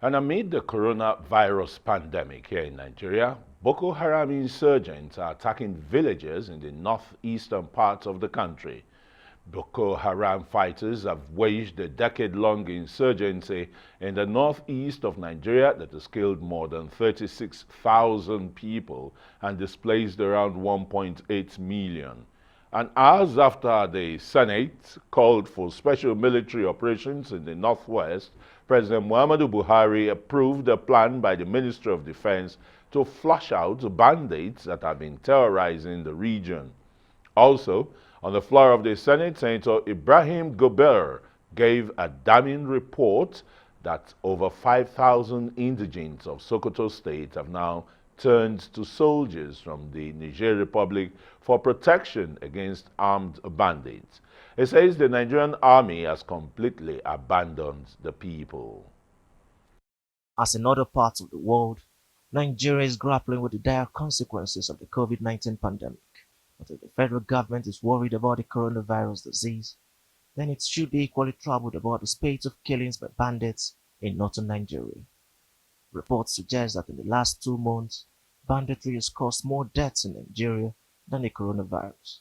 And amid the coronavirus pandemic here in Nigeria, Boko Haram insurgents are attacking villages in the northeastern parts of the country. Boko Haram fighters have waged a decade-long insurgency in the northeast of Nigeria that has killed more than 36,000 people and displaced around 1.8 million. And hours after the Senate called for special military operations in the northwest, President Muhammadu Buhari approved a plan by the Ministry of Defense to flush out bandits that have been terrorizing the region. Also, on the floor of the Senate, Senator Ibrahim Gober gave a damning report that over 5,000 indigents of Sokoto State have now turned to soldiers from the Niger Republic for protection against armed bandits. It says the Nigerian army has completely abandoned the people. As in other parts of the world, Nigeria is grappling with the dire consequences of the COVID-19 pandemic. But if the federal government is worried about the coronavirus disease, then it should be equally troubled about the spate of killings by bandits in northern Nigeria. Reports suggest that in the last 2 months, banditry has caused more deaths in Nigeria than the coronavirus.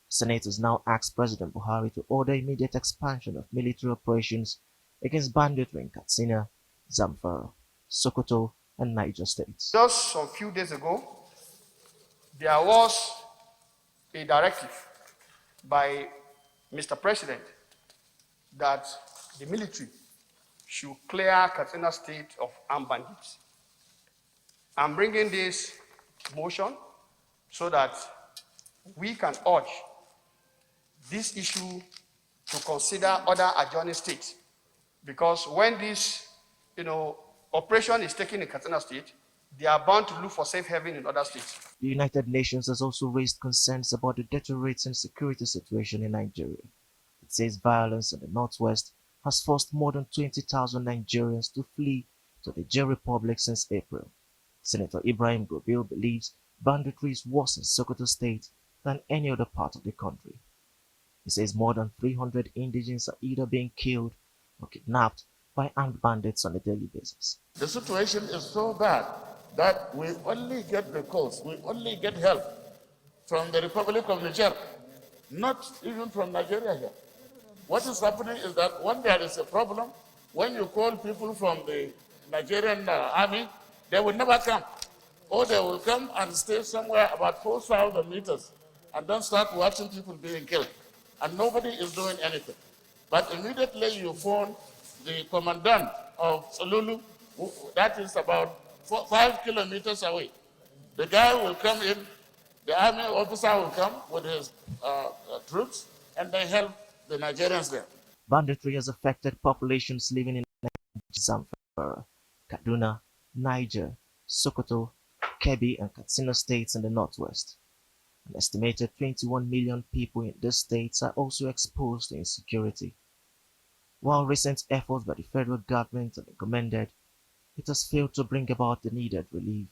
Senators now ask President Buhari to order immediate expansion of military operations against banditry in Katsina, Zamfara, Sokoto, and Niger states. Just some few days ago, there was a directive by Mr. President that the military should clear Katsina State of armed bandits. I'm bringing this motion so that we can urge this issue to consider other adjoining states, because when this, operation is taken in Katsina State, they are bound to look for safe haven in other states. The United Nations has also raised concerns about the deteriorating security situation in Nigeria. It says violence in the northwest has forced more than 20,000 Nigerians to flee to the Niger Republic since April. Senator Ibrahim Gobil believes banditry is worse in Sokoto State than any other part of the country. He says more than 300 indigents are either being killed or kidnapped by armed bandits on a daily basis. The situation is so bad that we only get the calls, we only get help from the Republic of Niger, not even from Nigeria here. What is happening is that when there is a problem, when you call people from the Nigerian army, they will never come. Or they will come and stay somewhere about 4,000 meters and then start watching people being killed. And nobody is doing anything. But immediately you phone the commandant of Solulu, that is about 5 kilometers away. The guy will come in, the army officer will come with his troops, and they help the Nigerians there. Banditry has affected populations living in Zamfara, Kaduna, Niger, Sokoto, Kebbi, and Katsina states in the northwest. An estimated 21 million people in these states are also exposed to insecurity. While recent efforts by the federal government have been commended, it has failed to bring about the needed relief.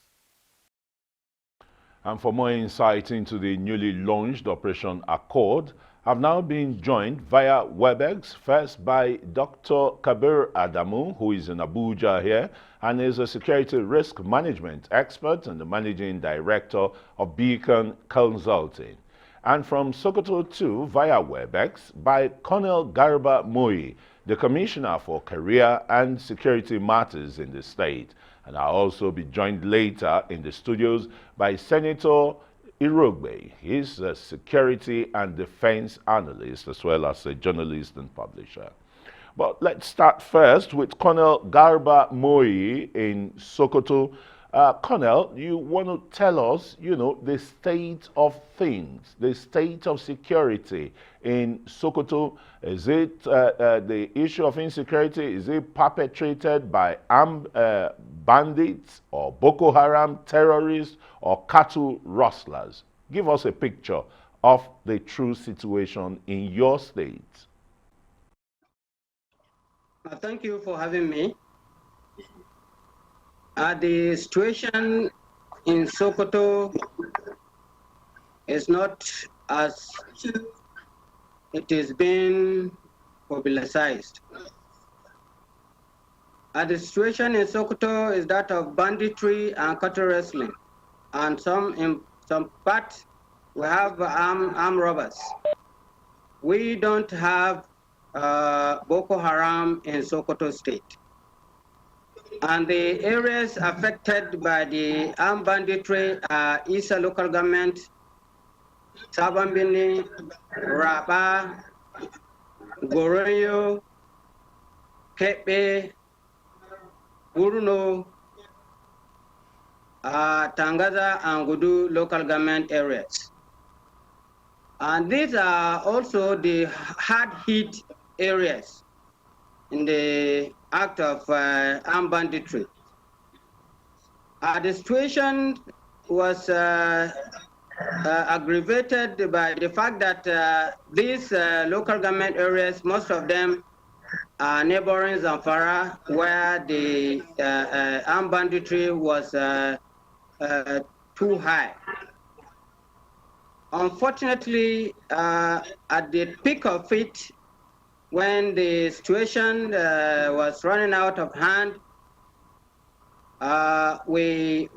And for more insight into the newly launched Operation Accord, I've now been joined via webex, first by Dr. Kabir Adamu, who is in Abuja here, and is a security risk management expert and the managing director of Beacon Consulting. And from Sokoto too, via webex, by Colonel Garba Moyi, the Commissioner for Career and Security Matters in the state. And I'll also be joined later in the studios by Senator Iroegbu. He's a security and defense analyst as well as a journalist and publisher. But let's start first with Colonel Garba Moyi in Sokoto. Colonel, you want to tell us, the state of things, the state of security in Sokoto. Is it the issue of insecurity? Is it perpetrated by armed bandits or Boko Haram terrorists or cattle rustlers? Give us a picture of the true situation in your state. Thank you for having me. The situation in Sokoto is not as it is being publicized. The situation in Sokoto is that of banditry and cattle wrestling, and in some parts we have armed robbers. We don't have Boko Haram in Sokoto State. And the areas affected by the armed banditry are Isa local government, Sabambini, Raba, Goronyo, Kepe, Buruno, Tangaza, and Gudu local government areas. And these are also the hard-hit areas in the act of armed banditry. The situation was aggravated by the fact that these local government areas, most of them are neighboring Zamfara, where the armed banditry was too high. Unfortunately, at the peak of it, when the situation was running out of hand, we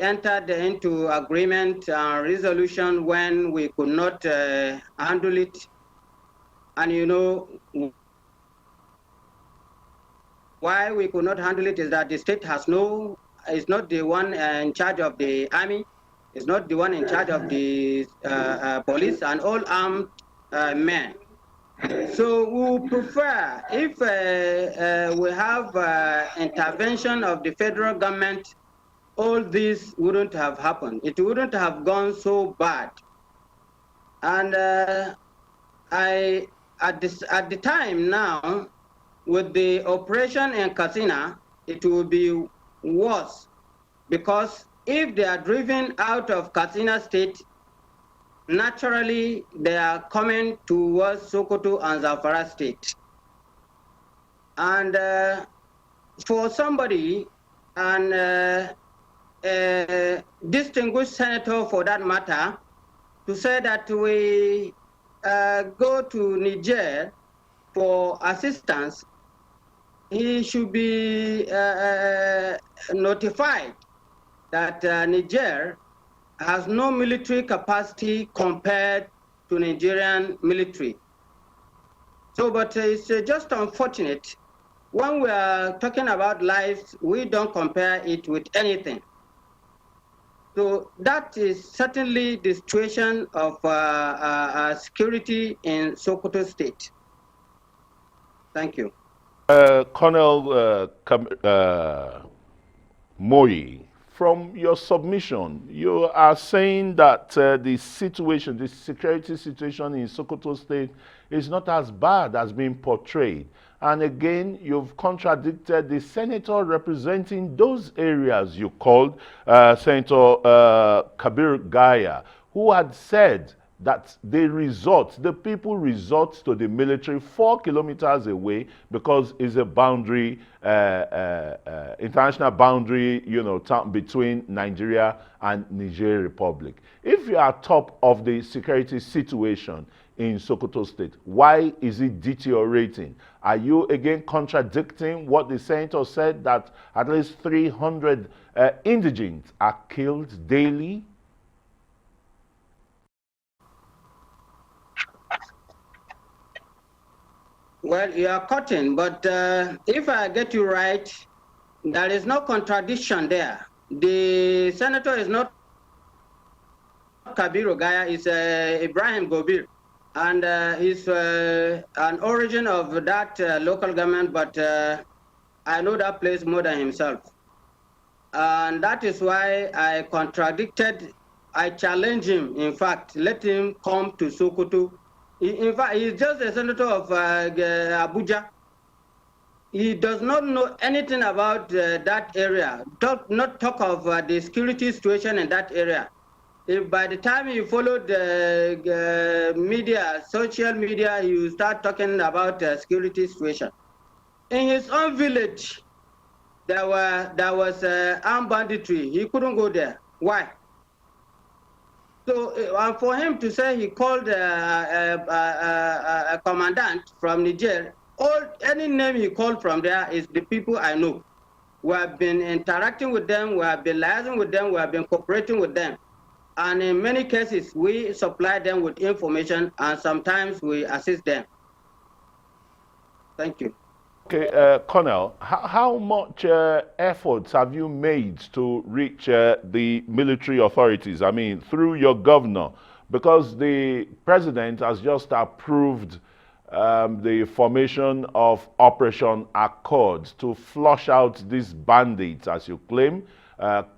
entered into agreement and resolution when we could not handle it. And you know, why we could not handle it is that the state is not the one in charge of the army, is not the one in charge of the police and all armed men. So we would prefer if we have intervention of the federal government, all this wouldn't have happened. It wouldn't have gone so bad. And at the time now, with the operation in Katsina, it will be worse, because if they are driven out of Katsina state, naturally they are coming towards Sokoto and Zamfara state. And for somebody, and a distinguished senator for that matter, to say that we go to Niger for assistance, he should be notified that Niger has no military capacity compared to Nigerian military. So, but it's just unfortunate. When we are talking about lives, we don't compare it with anything. So that is certainly the situation of security in Sokoto State. Thank you. Colonel Moyi, from your submission, you are saying that the situation, the security situation in Sokoto State is not as bad as being portrayed. And again, you've contradicted the senator representing those areas you called, Senator Kabir Adamu, who had said that the people resort to the military 4 kilometers away because it's a boundary, international boundary, you know, between Nigeria and Niger Republic. If you are top of the security situation in Sokoto State, why is it deteriorating? Are you again contradicting what the senator said, that at least 300 indigents are killed daily? Well, you are cutting, but if I get you right, there is no contradiction there. The senator is not Kabir Adamu, it's Ibrahim Gobir, and he's an origin of that local government, but I know that place more than himself. And that is why I contradicted, I challenged him, in fact, let him come to Sokoto. In fact, he's just a senator of Abuja. He does not know anything about that area, not talk of the security situation in that area. If by the time he followed the media, social media, he will start talking about security situation. In his own village, there was armed banditry. He couldn't go there. Why? So for him to say he called a commandant from Niger Any name you call from there is the people I know. We have been interacting with them, we have been liaising with them, we have been cooperating with them. And in many cases, we supply them with information and sometimes we assist them. Thank you. Okay, Colonel, how much efforts have you made to reach the military authorities? I mean, through your governor, because the president has just approved the formation of Operation Accord to flush out these bandits, as you claim,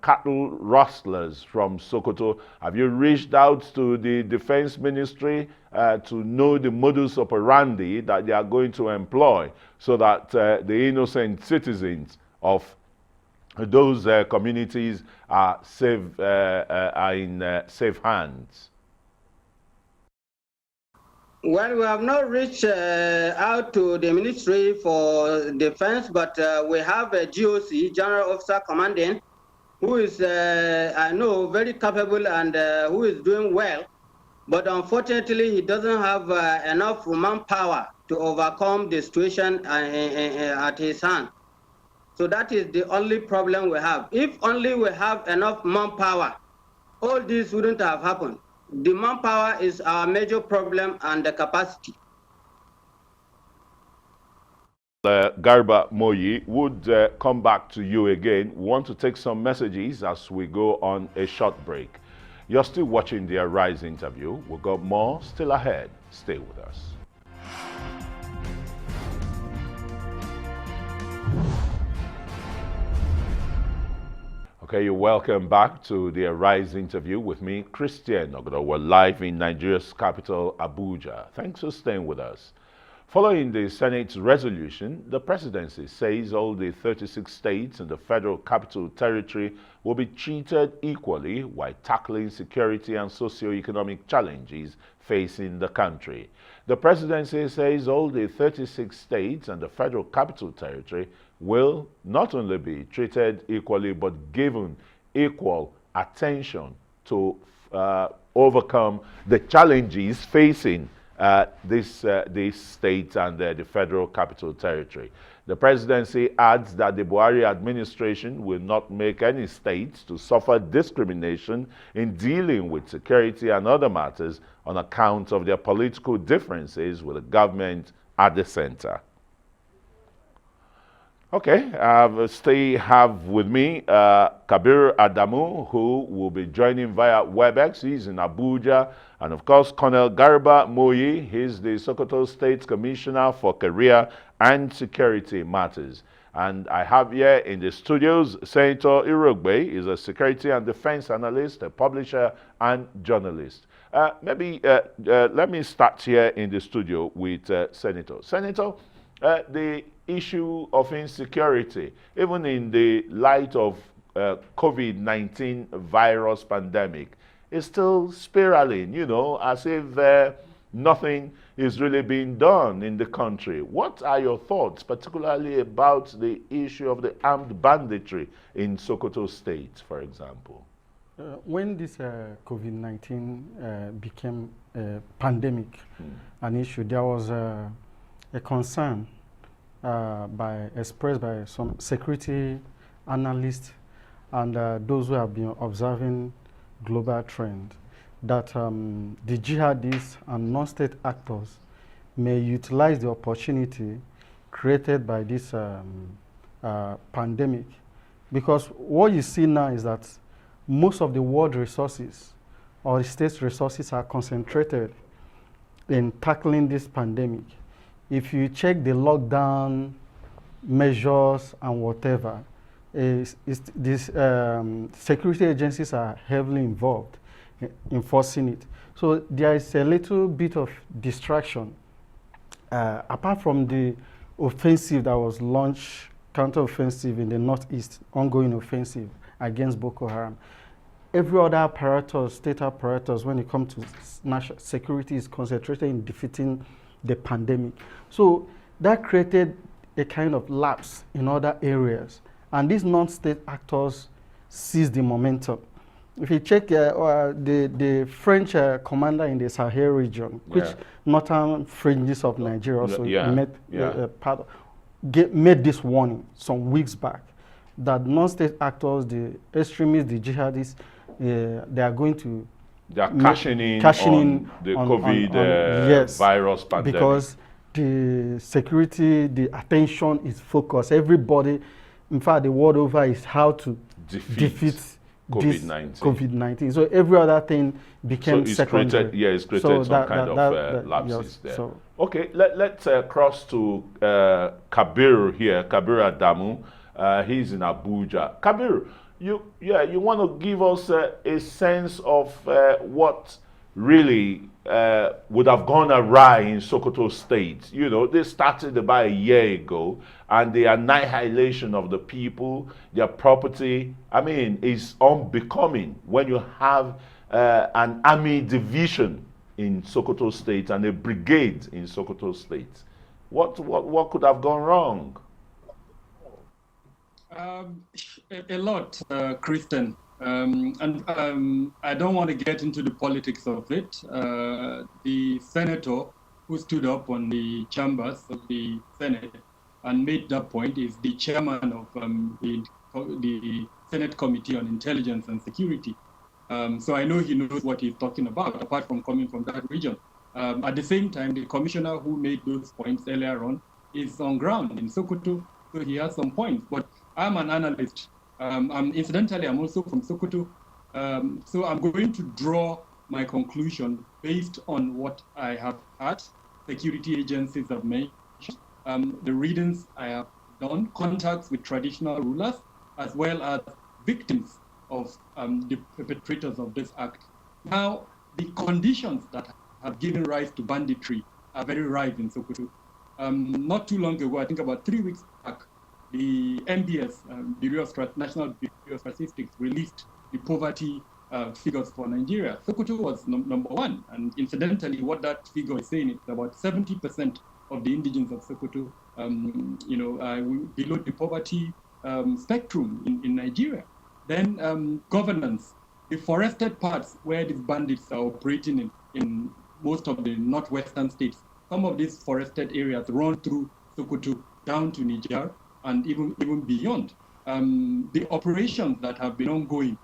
cattle rustlers from Sokoto. Have you reached out to the Defense Ministry to know the modus operandi that they are going to employ so that the innocent citizens of those communities are in safe hands? Well, we have not reached out to the Ministry for Defense, but we have a GOC, General Officer Commanding, who is, I know, very capable and who is doing well. But unfortunately, he doesn't have enough manpower to overcome the situation at his hand. So that is the only problem we have. If only we have enough manpower, all this wouldn't have happened. The manpower is our major problem and the capacity. Garba Moyi would come back to you again. We want to take some messages as we go on a short break. You're still watching the Arise interview. We've got more still ahead. Stay with us. Okay, you're welcome back to the Arise interview with me, Christian Ogodo. We're live in Nigeria's capital, Abuja. Thanks for staying with us. Following the Senate's resolution, the presidency says all the 36 states in the Federal Capital Territory will be treated equally while tackling security and socio-economic challenges facing the country. The presidency says all the 36 states and the Federal Capital Territory will not only be treated equally but given equal attention to overcome the challenges facing these states and the Federal Capital Territory. The presidency adds that the Buhari administration will not make any states to suffer discrimination in dealing with security and other matters on account of their political differences with the government at the center. Okay, still have with me Kabir Adamu, who will be joining via webex. He's in Abuja. And of course, Colonel Garba Moyi, he's the Sokoto State Commissioner for Career and Security Matters. And I have here in the studios Senator Iroegbu. He's a security and defense analyst, a publisher, and journalist. Let me start here in the studio with Senator. Senator, the issue of insecurity, even in the light of COVID-19 virus pandemic, is still spiraling, you know, as if nothing is really being done in the country. What are your thoughts, particularly about the issue of the armed banditry in Sokoto State, for example? When this COVID-19 became a pandemic, an issue, there was a concern expressed by some security analysts and those who have been observing global trend that the jihadists and non-state actors may utilize the opportunity created by this pandemic, because what you see now is that most of the world resources or the state's resources are concentrated in tackling this pandemic. If you check the lockdown measures and whatever, these security agencies are heavily involved in enforcing it. So there is a little bit of distraction. Apart from the offensive that was launched, counter-offensive in the Northeast, ongoing offensive against Boko Haram, every other apparatus, state apparatus, when it comes to national security, is concentrated in defeating the pandemic. So that created a kind of lapse in other areas. And these non-state actors seized the momentum. if you check the French commander in the Sahel region, which northern fringes of Nigeria also made this warning some weeks back that non-state actors, the extremists, the jihadists, they are going to cashing in on the COVID virus pandemic. Because the security, the attention is focused. Everybody, in fact, the world over is how to defeat COVID-19. So every other thing became secondary. It's created some kind of lapses there. So. Okay, let's cross to Kabir here, Kabir Adamu. He's in Abuja. Kabir, you want to give us a sense of what really would have gone awry in Sokoto State. You know, they started about a year ago, and the annihilation of the people, their property, I mean, is unbecoming when you have an army division in Sokoto State and a brigade in Sokoto State. What could have gone wrong? A lot, Christian. I don't want to get into the politics of it. The senator who stood up on the chambers of the Senate and made that point is the chairman of the Senate Committee on Intelligence and Security. So I know he knows what he's talking about, apart from coming from that region. At the same time, the commissioner who made those points earlier on is on ground in Sokoto, so he has some points. But I'm an analyst. Incidentally, I'm also from Sokoto. So I'm going to draw my conclusion based on what I have had, security agencies have made, the readings I have done, contacts with traditional rulers, as well as victims of the perpetrators of this act. Now, the conditions that have given rise to banditry are very rife in Sokoto. Not too long ago, I think about 3 weeks back, the MBS, National Bureau of Statistics, released the poverty figures for Nigeria. Sokoto was number one, and incidentally, what that figure is saying is about 70% of the indigents of Sokoto, below the poverty spectrum in Nigeria. Then governance, the forested parts where these bandits are operating in most of the northwestern states. Some of these forested areas run through Sokoto down to Niger, and even beyond. The operations that have been ongoing,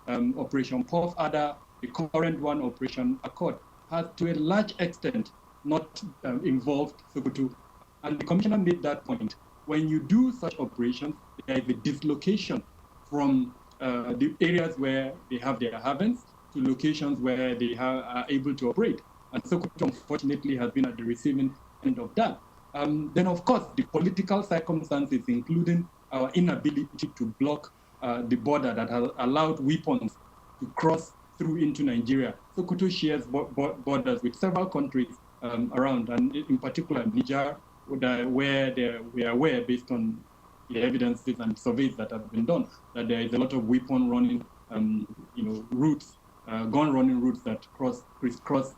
Operation Puff Adder, the current one, Operation Accord, has to a large extent not involved Sokoto. And the commissioner made that point. When you do such operations, there is a dislocation from the areas where they have their havens to locations where they are able to operate. And Sokoto, unfortunately, has been at the receiving end of that. Then, of course, the political circumstances, including our inability to block the border that has allowed weapons to cross through into Nigeria. Sokoto shares borders with several countries around, and in particular Niger, where we are aware, based on the evidences and surveys that have been done, that there is a lot of weapon running, routes, gun running routes that crisscross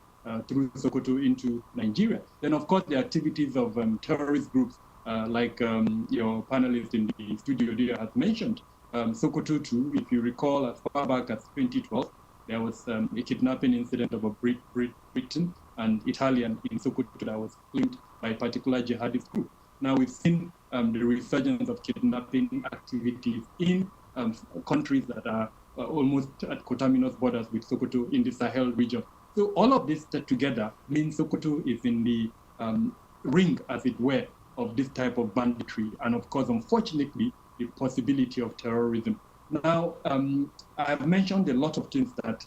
through Sokoto into Nigeria. Then, of course, the activities of terrorist groups, like your panelist in the studio there has mentioned. Sokoto too, if you recall, as far back as 2012, there was a kidnapping incident of a Briton and Italian in Sokoto that was claimed by a particular jihadist group. Now we've seen the resurgence of kidnapping activities in countries that are almost at coterminous borders with Sokoto in the Sahel region. So all of this together means Sokoto is in the ring, as it were, of this type of banditry, and of course, unfortunately, the possibility of terrorism. Now, I have mentioned a lot of things that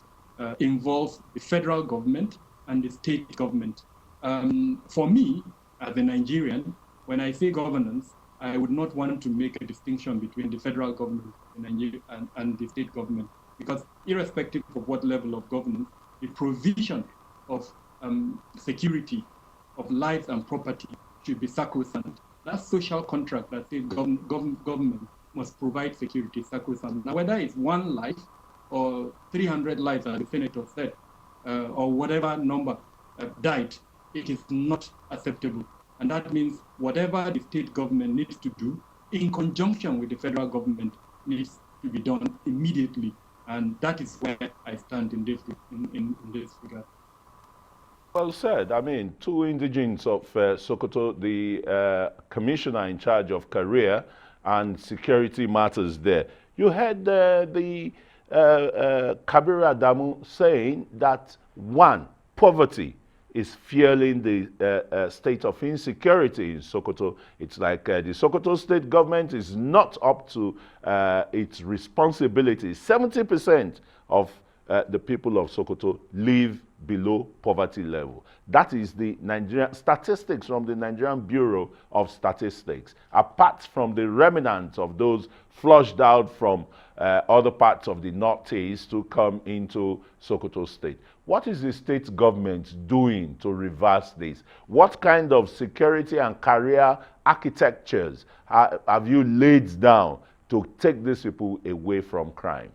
involve the federal government and the state government. For me, as a Nigerian, when I say governance, I would not want to make a distinction between the federal government in Nigeria and the state government, because irrespective of what level of governance, the provision of security of lives and property should be sacrosanct. That social contract that says government must provide security sacrosanct. Now, whether it's 1 life or 300 lives, as the senator said, or whatever number died, it is not acceptable. And that means whatever the state government needs to do in conjunction with the federal government needs to be done immediately. And that is where I stand in this regard. Well said. I mean, two indigents of Sokoto, the commissioner in charge of career and security matters there. You heard the Kabir Adamu saying that, one, poverty is fueling the state of insecurity in Sokoto. It's like the Sokoto state government is not up to its responsibilities. 70% of the people of Sokoto live below poverty level. That is the Nigerian statistics from the Nigerian Bureau of Statistics. Apart from the remnants of those flushed out from other parts of the Northeast to come into Sokoto State. What is the state government doing to reverse this? What kind of security and career architectures have you laid down to take these people away from crime?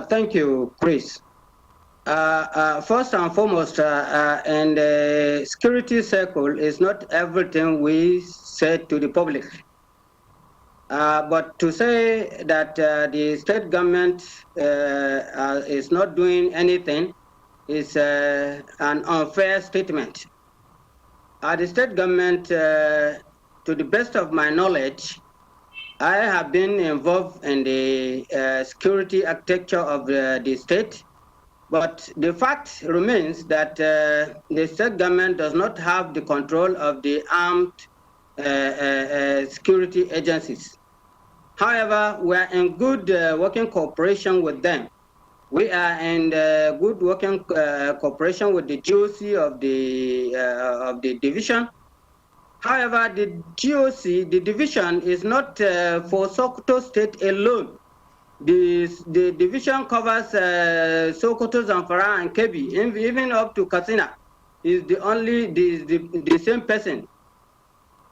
Thank you, Chris. First and foremost, in the security circle, is not everything we say to the public. But to say that the state government is not doing anything is an unfair statement. The state government, to the best of my knowledge, I have been involved in the security architecture of the state, but the fact remains that the state government does not have the control of the armed security agencies. However, we are in good working cooperation with them. We are in good working cooperation with the GOC of the division. However, the GOC, the division, is not for Sokoto State alone. The division covers Sokoto, Zamfara, and Kebbi, even up to Katsina. Is the same person.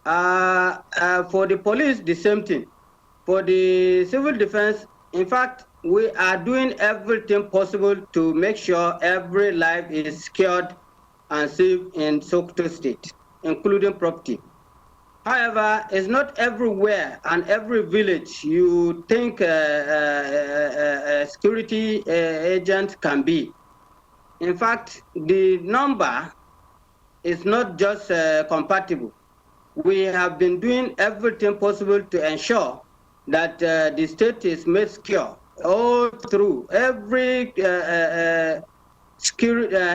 For the police, the same thing. For the civil defense, in fact, we are doing everything possible to make sure every life is secured and safe in Sokoto State, including property. However, it's not everywhere and every village you think a security agent can be. In fact, the number is not just compatible. We have been doing everything possible to ensure that the state is made secure all through every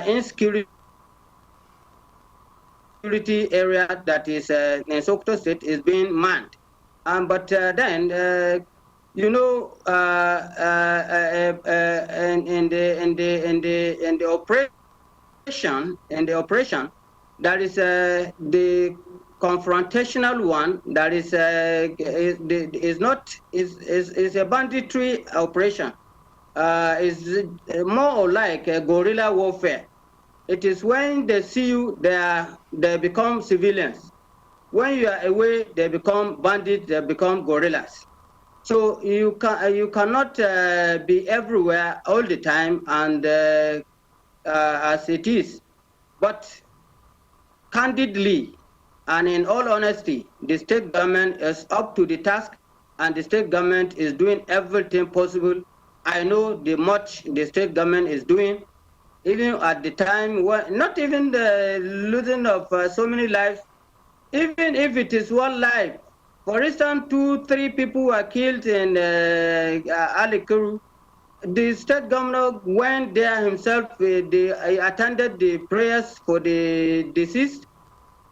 insecurity area that is in Sokoto State is being manned. But then, you know, in the operation, that is the confrontational one, that is a banditry operation. Is more like a guerrilla warfare. It is when they see you, they become civilians. When you are away, they become bandits, they become guerrillas. So you cannot be everywhere all the time and as it is. But candidly, and in all honesty, the state government is up to the task, and the state government is doing everything possible. I know the much the state government is doing, even at the time, not even the losing of so many lives, even if it is one life. For instance, 2-3 people were killed in Alikuru. The state governor went there himself, attended the prayers for the deceased.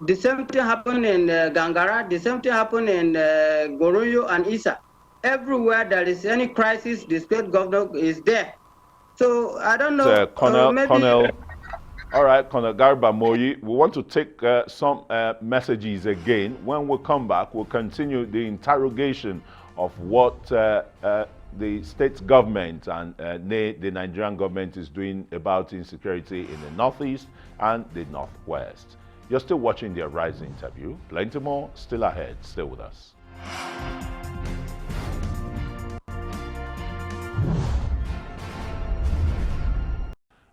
The same thing happened in Gangara, the same thing happened in Goroyo and Isa. Everywhere there is any crisis, the state governor is there. So I don't know. Colonel, all right, Colonel Garba Moyi, we want to take some messages again. When we come back, we'll continue the interrogation of what the state government and the Nigerian government is doing about insecurity in the Northeast and the Northwest. You're still watching the Arise interview. Plenty more still ahead. Stay with us.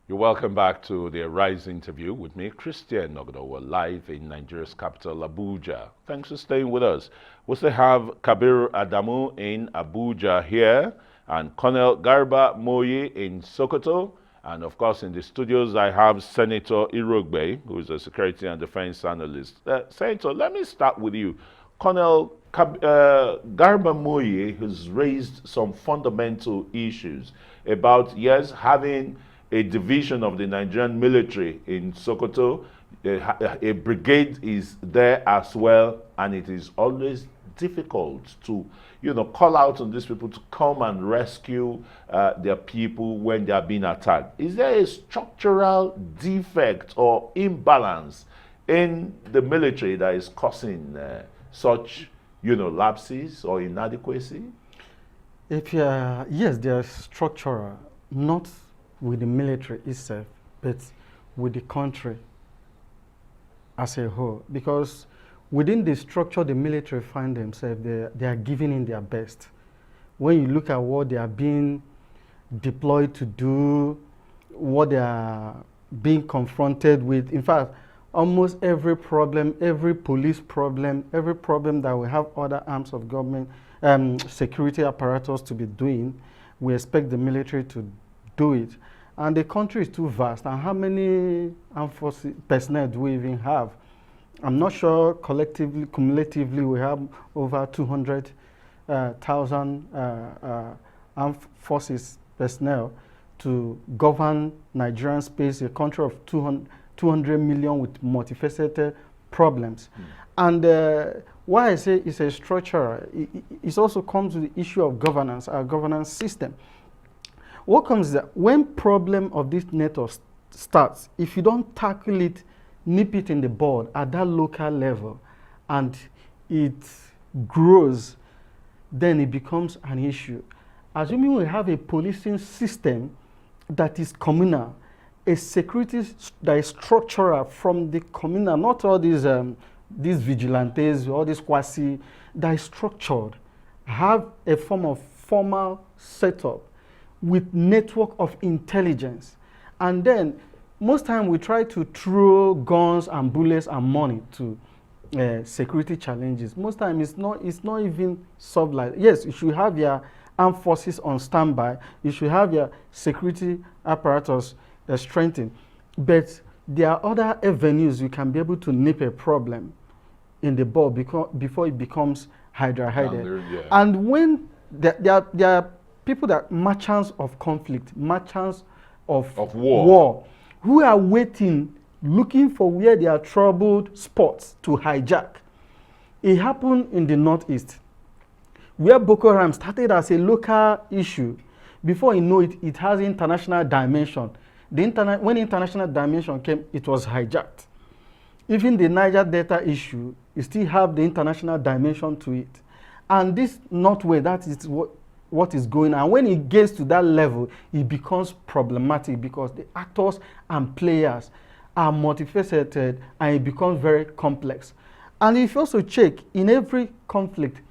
You're welcome back to the Rise interview with me, Christian Nogdo. We're live in Nigeria's capital, Abuja. Thanks for staying with us. We still have Kabir Adamu in Abuja here, and Colonel Garba Moyi in Sokoto. And of course, in the studios, I have Senator Iroegbu, who is a security and defense analyst. Senator, let me start with you. Colonel Garba Moyi has raised some fundamental issues about, yes, having a division of the Nigerian military in Sokoto. A brigade is there as well, and it is always difficult to, call out on these people to come and rescue their people when they are being attacked. Is there a structural defect or imbalance in the military that is causing such, lapses or inadequacy? Yes, they are structural, not with the military itself, but with the country as a whole. Because within the structure the military find themselves, they are giving in their best. When you look at what they are being deployed to do, what they are being confronted with, in fact, almost every problem, every police problem, every problem that we have other arms of government, security apparatus to be doing, we expect the military to do it. And the country is too vast. And how many armed forces personnel do we even have? I'm not sure collectively, cumulatively, we have over 200,000 armed forces personnel to govern Nigerian space, a country of 200 million with multifaceted problems. And why I say it's a structure, it also comes with the issue of governance, our governance system. What comes is that when problem of this nature starts, if you don't tackle it, nip it in the bud at that local level, and it grows, then it becomes an issue. Assuming we have a policing system that is communal, a security that is structural from the communal, not all these vigilantes, all these quasi, that is structured, have a form of formal setup with network of intelligence. And then most time we try to throw guns and bullets and money to security challenges. Most time it's not even solved like, yes, you should have your armed forces on standby, you should have your security apparatus strengthened, but there are other avenues you can be able to nip a problem in the bud before it becomes hydra-headed. Yeah. And when there are people that merchants of conflict, merchants of war, who are waiting, looking for where there are troubled spots to hijack. It happened in the Northeast, where Boko Haram started as a local issue. Before you know it, it has international dimension. When international dimension came, it was hijacked. Even the Niger Delta issue, you still have the international dimension to it. And this Northwest, that is what is going on. When it gets to that level, it becomes problematic because the actors and players are multifaceted and it becomes very complex. And if you also check, in every conflict,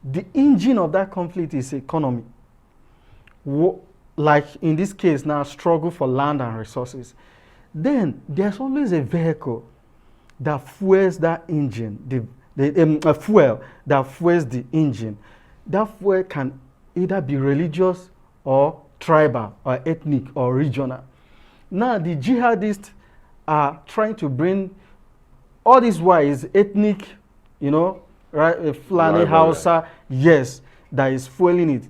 the engine of that conflict is economy. Like in this case now, struggle for land and resources. Then there's always a vehicle that fuels that engine, a fuel that fuels the engine. That fuel can either be religious or tribal or ethnic or regional. Now the jihadists are trying to bring all these wise ethnic, right, Fulani, Hausa, yes, that is fueling it.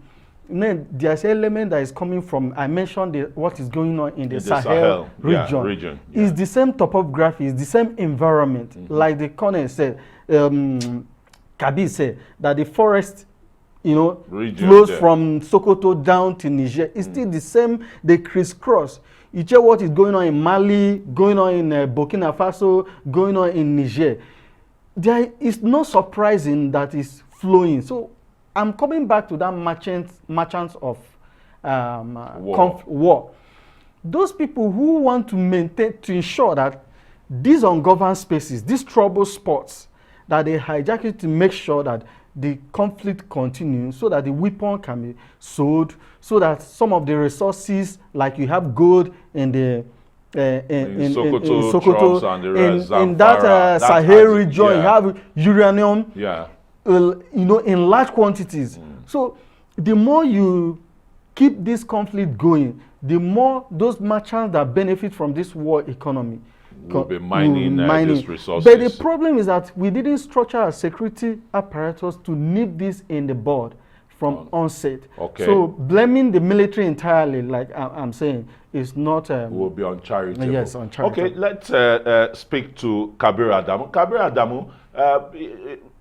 And then there's an element that is coming from, I mentioned what is going on in the Sahel region. Yeah. It's the same topography, it's the same environment. Like the Colonel said, Kabir said, that the forest flows from Sokoto down to Niger. It's still the same, they crisscross. You check what is going on in Mali, going on in Burkina Faso, going on in Niger. It's not surprising that it's flowing. So I'm coming back to that merchants of war. Those people who want to maintain, to ensure that these ungoverned spaces, these trouble spots, that they hijack it to make sure that the conflict continues, so that the weapon can be sold, so that some of the resources, like you have gold in the in Sokoto, in that Sahel region, you have uranium, in large quantities. So the more you keep this conflict going, the more those merchants that benefit from this war economy will be mining these resources. But the problem is that we didn't structure our security apparatus to nip this in the bud from onset. Okay. So blaming the military entirely, like I'm saying, is not... will be uncharitable. Yes, uncharitable. Okay, let's speak to Kabir Adamu. Kabir Adamu,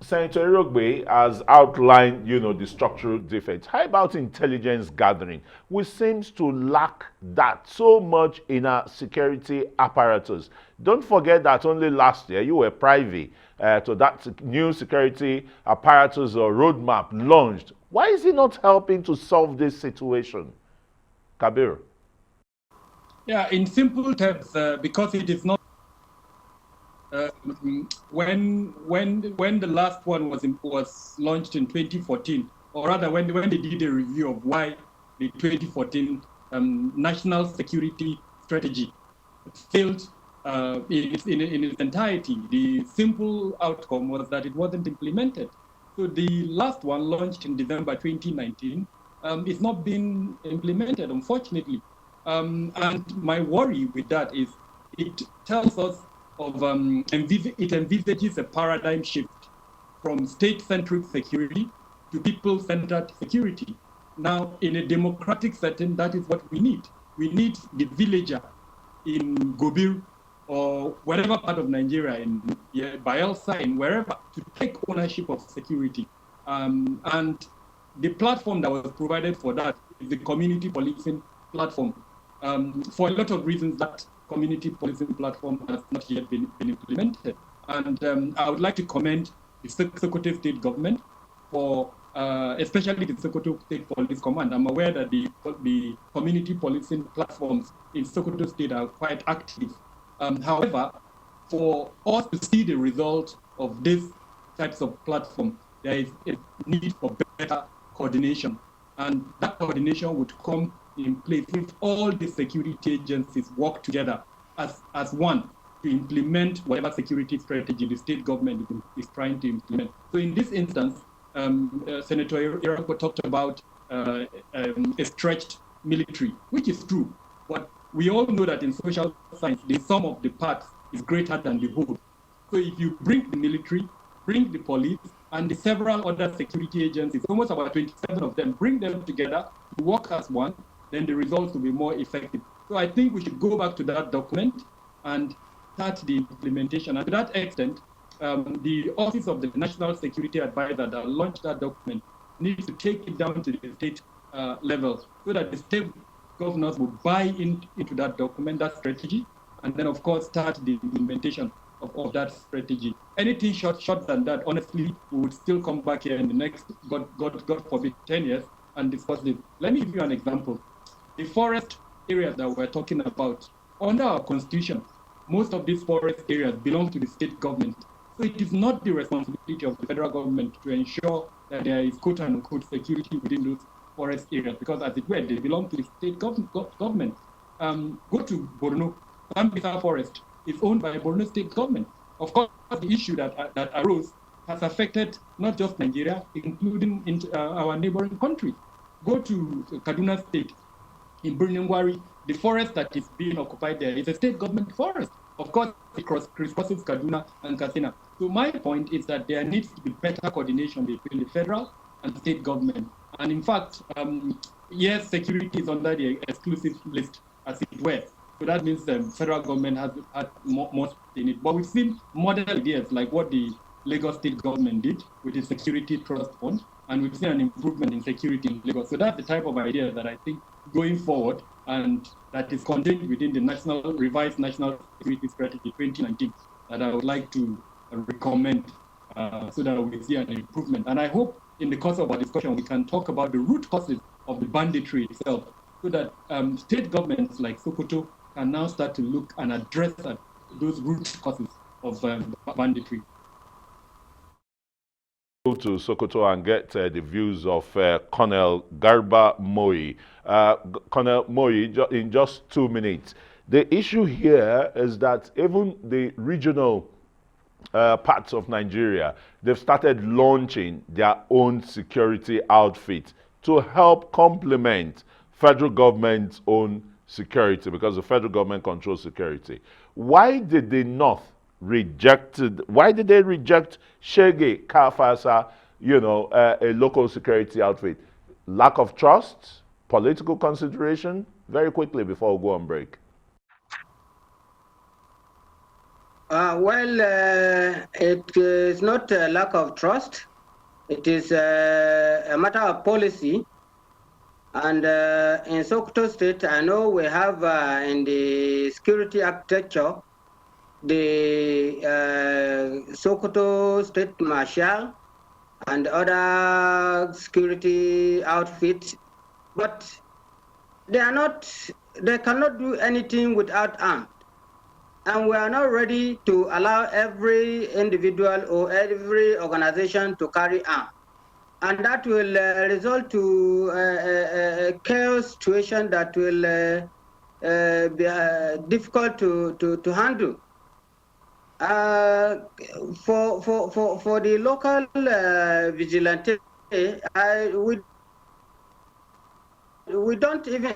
Senator Iroegbu has outlined, the structural defects. How about intelligence gathering? We seems to lack that so much in our security apparatus. Don't forget that only last year you were privy to that new security apparatus or roadmap launched. Why is it not helping to solve this situation? Kabir. Yeah, in simple terms, because it is not. When the last one was launched in 2014, or rather when they did a review of why the 2014 national security strategy failed in its entirety, the simple outcome was that it wasn't implemented. So the last one, launched in December 2019, is not being implemented, unfortunately. And my worry with that is it tells us of it envisages a paradigm shift from state-centric security to people-centered security. Now, in a democratic setting, that is what we need. We need the villager in Gobir or whatever part of Nigeria, in Bayelsa, in wherever, to take ownership of security. And the platform that was provided for that is the community policing platform. For a lot of reasons, that community policing platform has not yet been implemented. And I would like to commend the Sokoto State government for, especially the Sokoto State Police Command. I'm aware that the community policing platforms in Sokoto State are quite active. However, for us to see the result of these types of platform, there is a need for better coordination. And that coordination would come in place if all the security agencies work together as one to implement whatever security strategy the state government is trying to implement. So in this instance, Senator Iroegbu talked about a stretched military, which is true. But we all know that in social science, the sum of the parts is greater than the whole. So if you bring the military, bring the police, and the several other security agencies, almost about 27 of them, bring them together to work as one, then the results will be more effective. So I think we should go back to that document and start the implementation. And to that extent, the Office of the National Security Advisor that launched that document needs to take it down to the state level so that the state governors will buy into that document, that strategy, and then, of course, start the implementation of that strategy. Anything short than that, honestly, we would still come back here in the next, God forbid, 10 years and discuss this. Let me give you an example. The forest areas that we're talking about, under our constitution, most of these forest areas belong to the state government. So it is not the responsibility of the federal government to ensure that there is quote-unquote security within those forest areas, because as it were, they belong to the state government. Go to Borno, Sambisa Forest is owned by Borno state government. Of course, the issue that arose has affected not just Nigeria, including our neighboring countries. Go to Kaduna State, in Birningwari, the forest that is being occupied there is a state government forest. Of course, it crosses Kaduna and Katsina. So my point is that there needs to be better coordination between the federal and state government. And in fact, yes, security is under the exclusive list, as it were. So that means the federal government has had more in it. But we've seen model ideas like what the Lagos state government did with the Security Trust Fund, and we've seen an improvement in security in Lagos. So that's the type of idea that I think going forward, and that is contained within the revised National Security Strategy 2019, that I would like to recommend so that we see an improvement. And I hope in the course of our discussion, we can talk about the root causes of the banditry itself, so that state governments like Sokoto can now start to look and address those root causes of banditry. Go to Sokoto and get the views of Colonel Garba Moyi. Colonel Moyi, in just 2 minutes. The issue here is that even the regional parts of Nigeria, they've started launching their own security outfit to help complement federal government's own security, because the federal government controls security. Why did the North why did they reject Shege Kafasa, a local security outfit? Lack of trust, political consideration? Very quickly before we go on break. It is not a lack of trust. It is a matter of policy. And in Sokoto State, I know we have in the security architecture, the Sokoto State Marshal and other security outfits, but they cannot do anything without arms. And we are not ready to allow every individual or every organization to carry arms. And that will result to a chaos situation that will be difficult to handle. For the local vigilante, we don't even.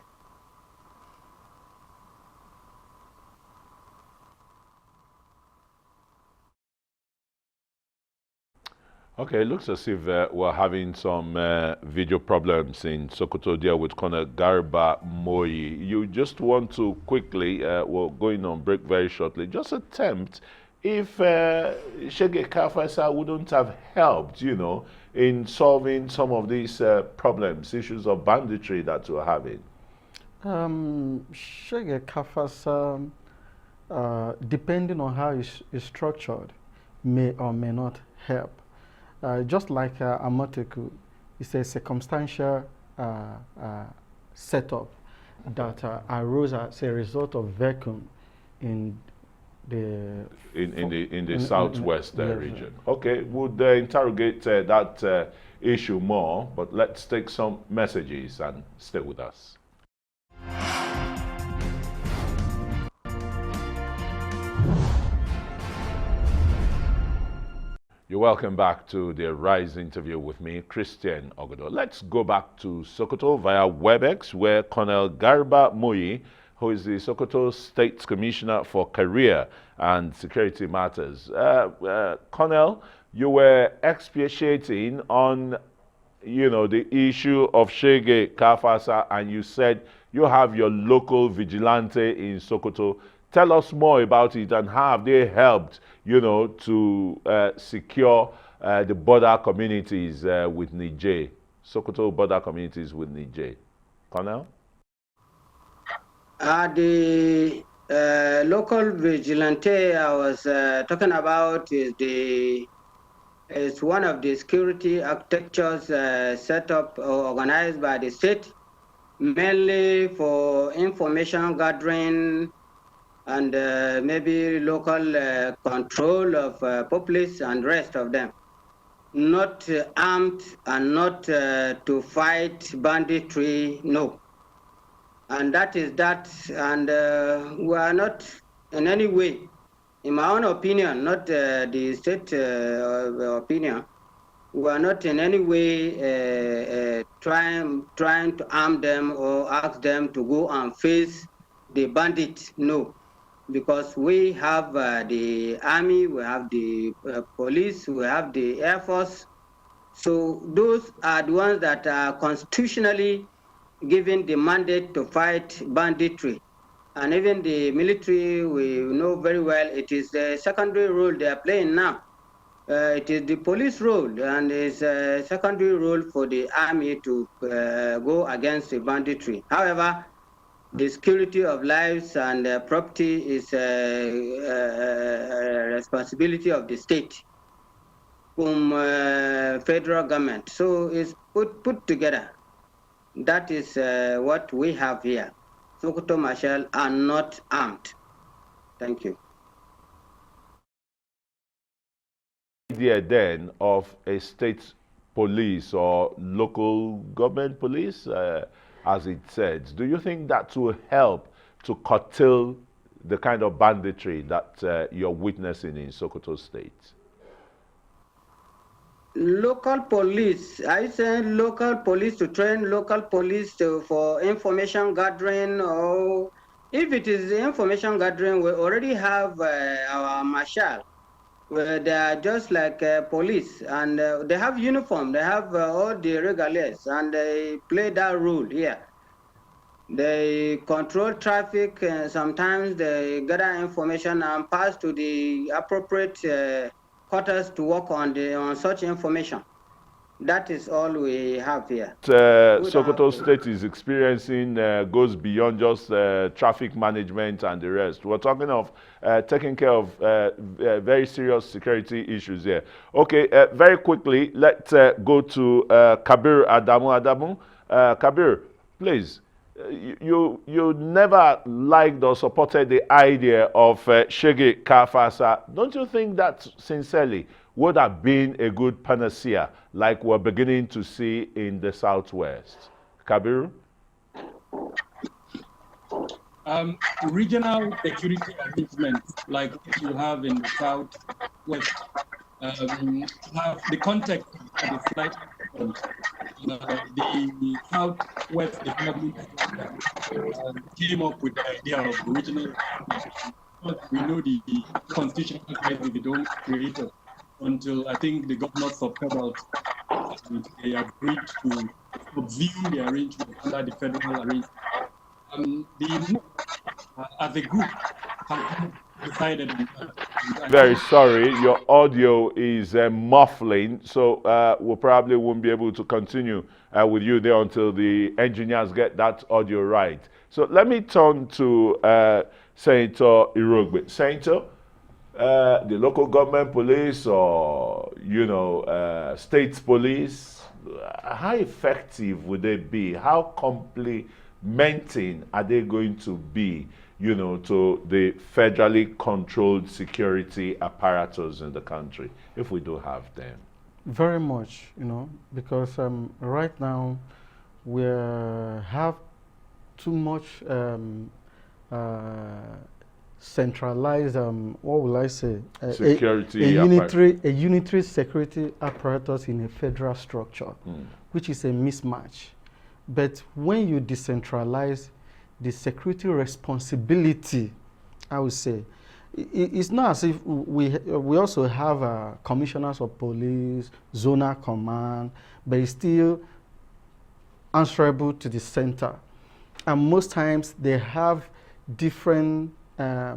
Okay, it looks as if we're having some video problems in Sokoto there with Colonel Garba Moyi. You just want to quickly, we're going on break very shortly, just attempt if Shege Kafasa wouldn't have helped, in solving some of these problems, issues of banditry that we're having. Shege Kafasa, depending on how it's structured, may or may not help. Just like Amoteku, it's a circumstantial setup that arose as a result of vacuum in the southwest region. Okay, we'll interrogate that issue more, but let's take some messages and stay with us. You're welcome back to the Rise interview with me, Christian Ogodo. Let's go back to Sokoto via WebEx, where Colonel Garba Moyi, who is the Sokoto State Commissioner for Career and Security Matters. Colonel, you were expatiating on, the issue of Shege Kafasa, and you said you have your local vigilante in Sokoto. Tell us more about it and how have they helped, to secure the border communities with Niger, Sokoto border communities with Niger. Colonel? The local vigilante I was talking about is one of the security architectures set up or organized by the state, mainly for information gathering and maybe local control of populace and rest of them. Not armed and not to fight banditry, no. And that is that, and we are not in any way, in my own opinion, not the state opinion, we are not in any way trying to arm them or ask them to go and face the bandits, no. Because we have the army, we have the police, we have the Air Force. So those are the ones that are constitutionally given the mandate to fight banditry. And even the military, we know very well, it is the secondary role they are playing now. It is the police role, and it's a secondary role for the army to go against the banditry. However, the security of lives and property is a responsibility of the state from federal government. So it's put together. That is what we have here. Sokoto Marshal are not armed. Thank you. idea then of a state police or local government police, as it says, do you think that will help to curtail the kind of banditry that you're witnessing in Sokoto State? Local police, I say local police to train local police for information gathering, or if it is information gathering, we already have our marshal, where they are just like police, and they have uniform, they have all the regulars, and they play that role here. They control traffic, sometimes they gather information and pass to the appropriate quarters to work on such information. That is all we have here. Sokoto State is experiencing goes beyond just traffic management and the rest. We're talking of taking care of very serious security issues here. Okay, very quickly, let's go to Kabir Adamu. Kabir, please. You never liked or supported the idea of Shege Kafasa. Don't you think that sincerely would have been a good panacea like we're beginning to see in the Southwest? Kabir? Regional security arrangements like you have in the Southwest have the context is slightly different. The Southwest Development came up with the idea of regional. We know the constitutional right if you don't create it until I think the governors of federal they agreed to subsume the arrangement under the federal arrangement. As a group, have decided. Very sorry, your audio is muffling, so we probably won't be able to continue with you there until the engineers get that audio right. So let me turn to Senator Iroegbu. Senator, the local government police or, state police, how effective would they be? How complementing are they going to be, to the federally controlled security apparatus in the country, if we do have them? Very much, because right now we have too much centralized, what will I say? Security a unitary security apparatus in a federal structure, which is a mismatch. But when you decentralize the security responsibility, I would say, it's not as if we also have commissioners of police, zonal command, but it's still answerable to the center. And most times they have different, they are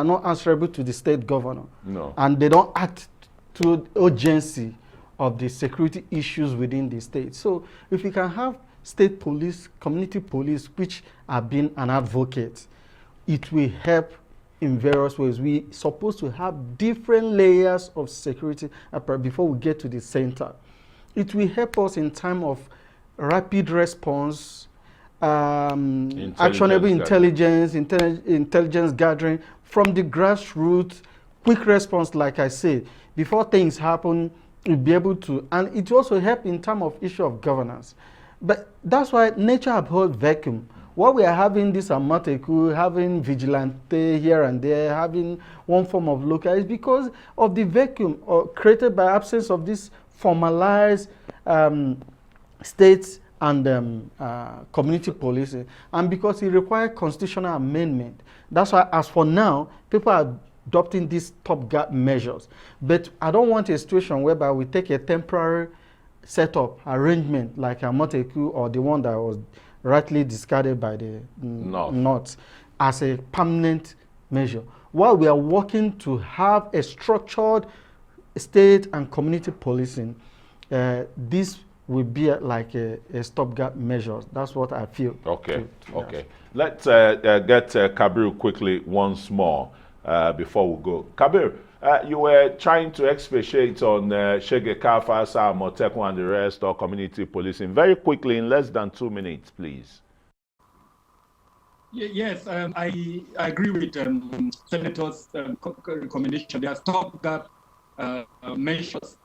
not answerable to the state governor. No. And they don't act to urgency of the security issues within the state. So if we can have state police, community police, which have been an advocate, it will help in various ways. We're supposed to have different layers of security before we get to the center. It will help us in time of rapid response, actionable intelligence gathering from the grassroots, quick response, like I said, before things happen, we'll be able to, and it will also help in terms of issue of governance. But that's why nature abhors vacuum. What we are having this Amateku, having vigilante here and there, having one form of local, is because of the vacuum created by absence of this formalized states and community policing, and because it requires constitutional amendment. That's why, as for now, people are adopting these stopgap measures. But I don't want a situation whereby we take a temporary setup arrangement like Amateku or the one that was rightly discarded by the North as a permanent measure. While we are working to have a structured state and community policing, this will be like a stopgap measure. That's what I feel. Okay, okay. Let's get Kabir quickly once more before we go. Kabir, you were trying to expatiate on Shege Kafasa, Moteku and the rest, or community policing. Very quickly, in less than 2 minutes, please. Yes, I agree with Senator's recommendation. There are stopgap measures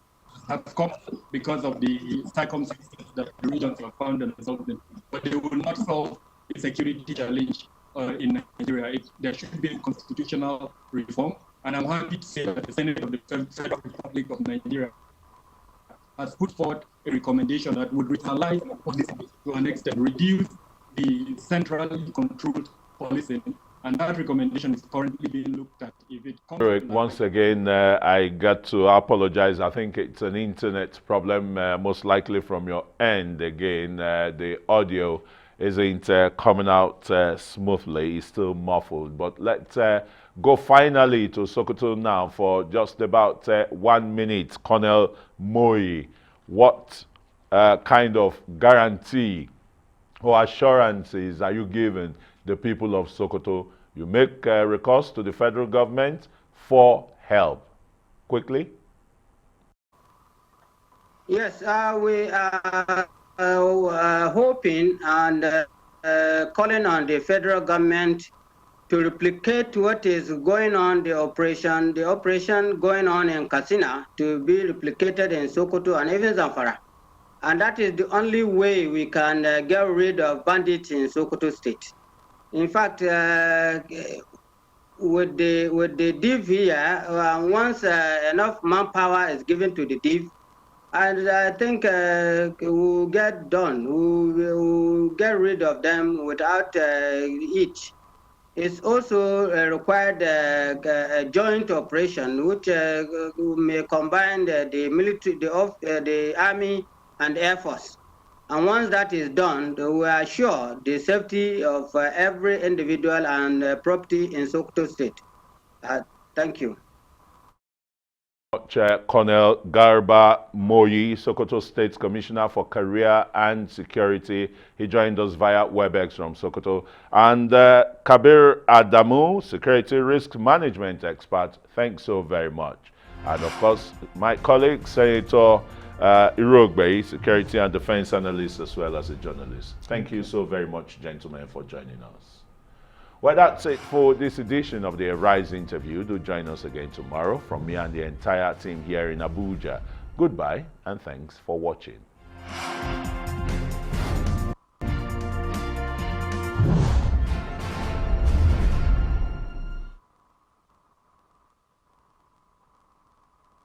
have come because of the circumstances that the regions have found themselves in, but they will not solve the security challenge in Nigeria. There should be a constitutional reform, and I'm happy to say that the Senate of the Federal Republic of Nigeria has put forward a recommendation that would regionalize policing to an extent, reduce the centrally controlled policing, and that recommendation is currently being looked at. If it comes once again, I got to apologize. I think it's an internet problem, most likely from your end again. The audio isn't coming out smoothly. It's still muffled. But let's go finally to Sokoto now for just about 1 minute. Colonel Moyi, what kind of guarantee or assurances are you giving the people of Sokoto? You make recourse to the federal government for help. Quickly. Yes, we are hoping and calling on the federal government to replicate what is going on, the operation going on in Katsina to be replicated in Sokoto and even Zamfara. And that is the only way we can get rid of bandits in Sokoto state. In fact, with the div here, once enough manpower is given to the div, and I think we'll get done. We'll get rid of them without each. It's also required a joint operation, which may combine the military, the army, and Air Force. And once that is done, we are sure the safety of every individual and property in Sokoto State. Thank you. Colonel Garba Moyi, Sokoto State Commissioner for Career and Security. He joined us via webex from Sokoto. And Kabir Adamu, Security Risk Management Expert. Thanks so very much. And of course, my colleague, Senator Iroegbu, Security and Defense Analyst as well as a journalist. Thank you so very much, gentlemen, for joining us. Well, that's it for this edition of the Arise interview. Do join us again tomorrow from me and the entire team here in Abuja. Goodbye and thanks for watching.